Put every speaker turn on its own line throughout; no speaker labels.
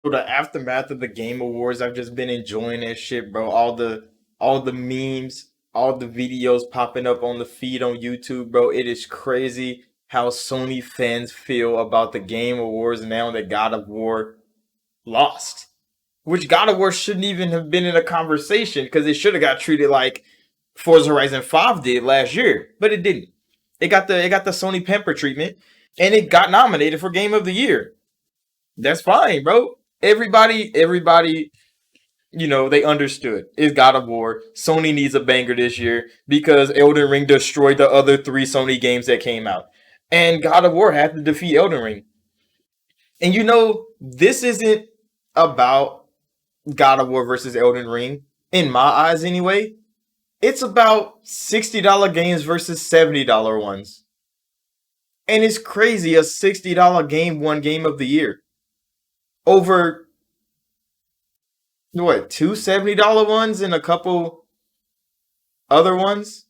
So the aftermath of the Game Awards, I've just been enjoying that shit, bro. All the memes, all the videos popping up on the feed on YouTube, bro. It is crazy how Sony fans feel about the Game Awards now that God of War lost. Which God of War shouldn't even have been in a conversation because it should have got treated like Forza Horizon 5 did last year, but it didn't. It got the Sony Pamper treatment, and it got nominated for Game of the Year. That's fine, bro. Everybody, they understood. It's God of War. Sony needs a banger this year because Elden Ring destroyed the other three Sony games that came out. And God of War had to defeat Elden Ring. And this isn't about God of War versus Elden Ring, in my eyes anyway. It's about $60 games versus $70 ones. And it's crazy a $60 game won Game of the Year over what, two $70 ones and a couple other ones?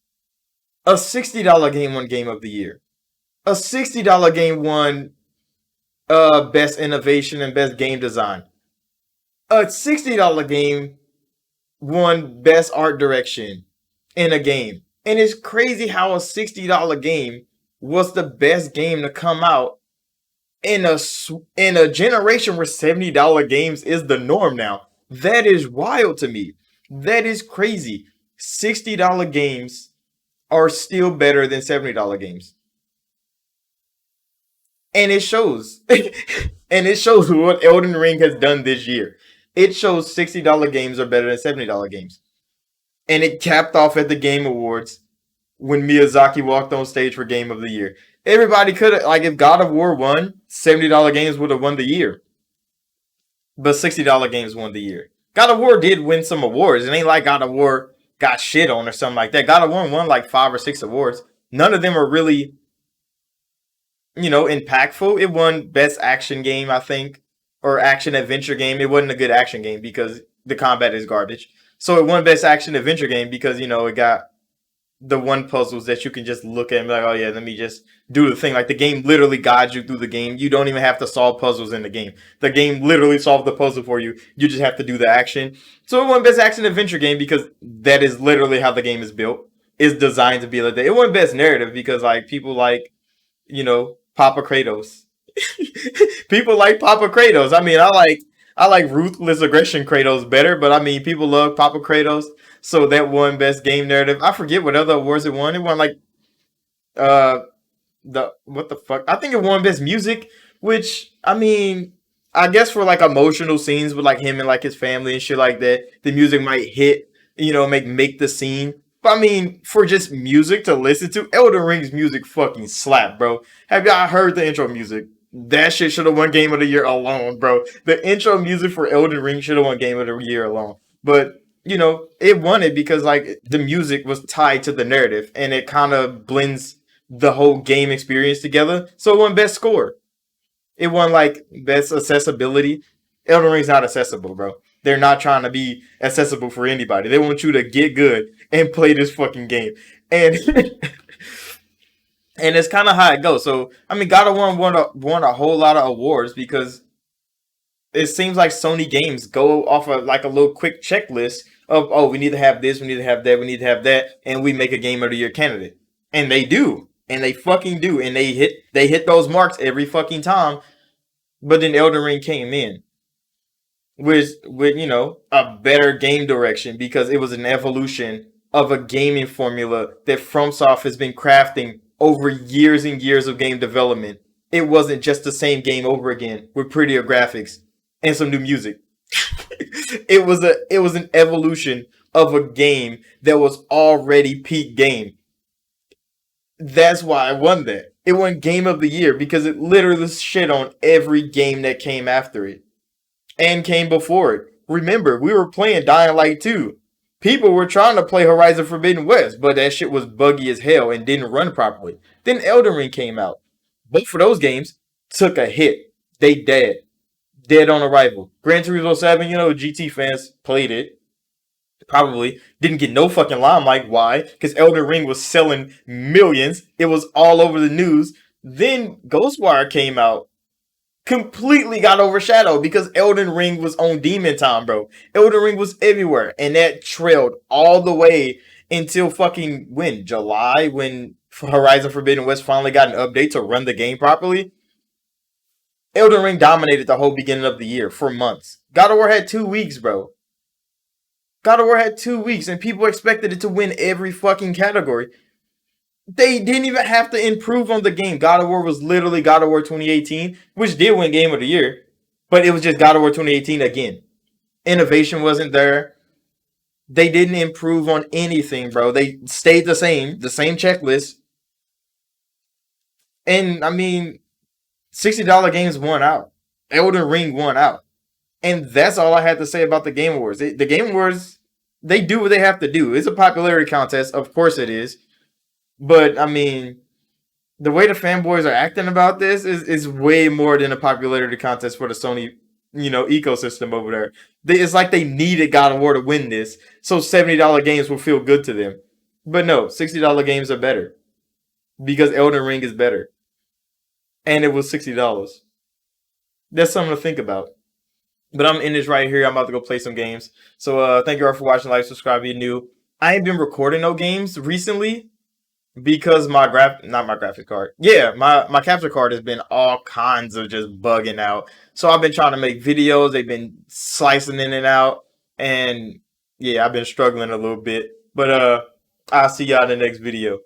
A $60 game won Game of the Year. A $60 game won Best Innovation and Best Game Design. A $60 game won Best Art Direction in a game. And it's crazy how a $60 game was the best game to come out in a generation where $70 games is the norm now. That is wild to me. That is crazy. $60 games are still better than $70 games. And it shows. And it shows what Elden Ring has done this year. It shows $60 games are better than $70 games. And it capped off at the Game Awards when Miyazaki walked on stage for Game of the Year. Everybody could have, like, if God of War won, $70 games would have won the year. But $60 games won the year. God of War did win some awards. It ain't like God of War got shit on or something like that. God of War won like 5 or 6 awards. None of them are really, impactful. It won Best Action Game, I think, or Action Adventure Game. It wasn't a good action game because the combat is garbage. So it won Best Action Adventure Game because, it got the one puzzles that you can just look at and be like, oh yeah, let me just do the thing. Like the game literally guides you through the game. You don't even have to solve puzzles in the game. The game literally solves the puzzle for you. You just have to do the action. So it won Best Action Adventure Game because that is literally how the game is built. It's designed to be like that. It won Best Narrative because like people like, Papa Kratos. People like Papa Kratos. I mean, I like ruthless aggression Kratos better, but I mean people love Papa Kratos. So that won Best Game Narrative. I forget what other awards it won. It won like uh the what the fuck? I think it won Best Music, which I mean, I guess for like emotional scenes with like him and like his family and shit like that, the music might hit, make the scene. But I mean, for just music to listen to, Elden Ring's music fucking slap, bro. Have y'all heard the intro music? That shit should have won Game of the Year alone, bro. The intro music for Elden Ring should have won Game of the Year alone. But it won it because like the music was tied to the narrative and it kind of blends the whole game experience together. So it won Best Score. It won like Best Accessibility. Elden Ring's not accessible, bro. They're not trying to be accessible for anybody. They want you to get good and play this fucking game. And and it's kind of how it goes. So I mean, God of War won a whole lot of awards because it seems like Sony games go off of like a little quick checklist of, oh, we need to have this, we need to have that, we need to have that, and we make a Game of the Year candidate. And they do. And they fucking do. And they hit those marks every fucking time. But then Elden Ring came in with a better game direction because it was an evolution of a gaming formula that FromSoft has been crafting over years and years of game development. It wasn't just the same game over again with prettier graphics and some new music. It was an evolution of a game that was already peak game. That's why I won that. It won Game of the Year because it literally shit on every game that came after it and came before it. Remember, we were playing Dying Light 2. People were trying to play Horizon Forbidden West, but that shit was buggy as hell and didn't run properly. Then Elden Ring came out. Both of those games took a hit. They dead. Dead on arrival. Gran Turismo 7, GT fans played it. Probably didn't get no fucking limelight. Why? Because Elden Ring was selling millions. It was all over the news. Then Ghostwire came out. completely got overshadowed because Elden Ring was on demon time, bro. Elden Ring was everywhere, and that trailed all the way until fucking when July, when Horizon Forbidden West finally got an update to run the game properly. Elden Ring dominated the whole beginning of the year for months. God of War had 2 weeks, bro. God of War had 2 weeks, and people expected it to win every fucking category. They didn't even have to improve on the game. God of War was literally God of War 2018, which did win Game of the Year, but it was just God of War 2018 again. Innovation wasn't there. They didn't improve on anything, bro. They stayed the same checklist. And I mean, $60 games won out. Elden Ring won out. And that's all I had to say about the Game Awards. The Game Awards, they do what they have to do. It's a popularity contest, of course it is. But I mean, the way the fanboys are acting about this is way more than a popularity contest for the Sony, ecosystem over there. It's like they needed God of War to win this, so $70 games will feel good to them. But no, $60 games are better because Elden Ring is better, and it was $60. That's something to think about. But I'm in this right here. I'm about to go play some games. So thank you all for watching. Like, subscribe if you're new. I ain't been recording no games recently because not my graphic card. Yeah, my capture card has been all kinds of just bugging out. So I've been trying to make videos. They've been slicing in and out, and yeah, I've been struggling a little bit. But I'll see y'all in the next video.